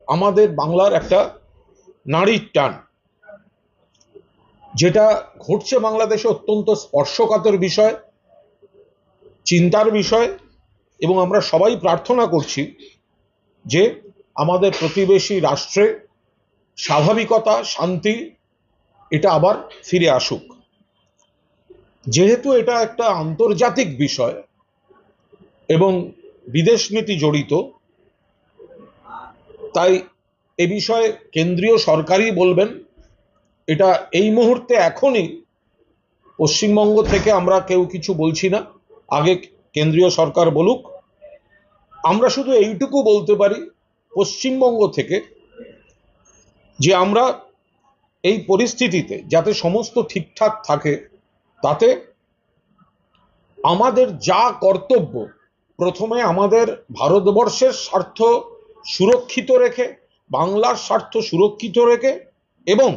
আমাদের বাংলার একটা নাড়ির টান, যেটা ঘটছে বাংলাদেশে অত্যন্ত স্পর্শকাতর বিষয়, চিন্তার বিষয়। এবং আমরা সবাই প্রার্থনা করছি যে আমাদের প্রতিবেশী রাষ্ট্রে স্বাভাবিকতা, শান্তি এটা আবার ফিরে আসুক। যেহেতু এটা একটা আন্তর্জাতিক বিষয় এবং বিদেশ নীতি জড়িত, তাই এ বিষয়ে কেন্দ্রীয় সরকারই বলবেন। এটা এই মুহূর্তে এখনই পশ্চিমবঙ্গ থেকে আমরা কেউ কিছু বলছি না, আগে কেন্দ্রীয় সরকার বলুক। আমরা শুধু এইটুকু বলতে পারি পশ্চিমবঙ্গ থেকে যে আমরা এই পরিস্থিতিতে যাতে সমস্ত ঠিকঠাক থাকে, তাতে আমাদের যা কর্তব্য, প্রথমে আমাদের ভারতবর্ষের স্বার্থ সুরক্ষিত রেখে, বাংলার স্বার্থ সুরক্ষিত রেখে এবং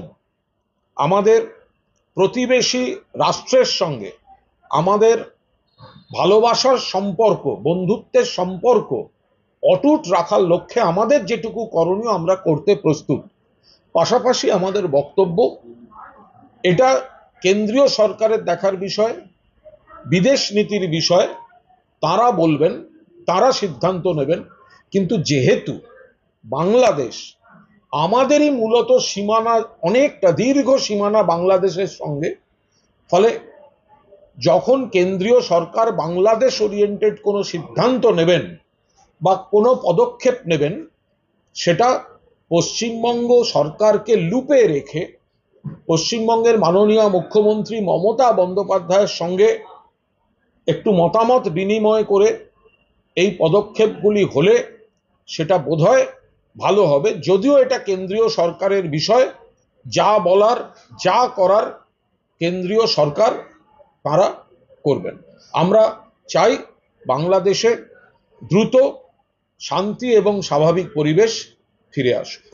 আমাদের প্রতিবেশী রাষ্ট্রের সঙ্গে আমাদের ভালোবাসার সম্পর্ক, বন্ধুত্বের সম্পর্ক অটুট রাখার লক্ষ্যে আমাদের যেটুকু করণীয় আমরা করতে প্রস্তুত। পাশাপাশি আমাদের বক্তব্য, এটা কেন্দ্রীয় সরকারের দেখার বিষয়, বিদেশ নীতির বিষয়। তারা বলবেন, তারা সিদ্ধান্ত নেবেন। কিন্তু যেহেতু বাংলাদেশ আমাদেরই মূলত সীমানা, অনেকটা দীর্ঘ সীমানা বাংলাদেশের সঙ্গে, ফলে যখন কেন্দ্রীয় সরকার বাংলাদেশ ওরিয়েন্টেড কোনো সিদ্ধান্ত নেবেন বা কোনো পদক্ষেপ নেবেন, সেটা পশ্চিমবঙ্গ সরকারকে লুপে রেখে পশ্চিমবঙ্গের মাননীয় মুখ্যমন্ত্রী মমতা বন্দ্যোপাধ্যায়ের সঙ্গে একটু মতামত বিনিময় করে এই পদক্ষেপগুলি হলে সেটা বোধহয় ভালো হবে। যদিও এটা কেন্দ্রীয় সরকারের বিষয়, যা বলার, যা করার কেন্দ্রীয় সরকার তারা করবেন। আমরা চাই বাংলাদেশে দ্রুত শান্তি এবং স্বাভাবিক পরিবেশ ফিরে আসুক।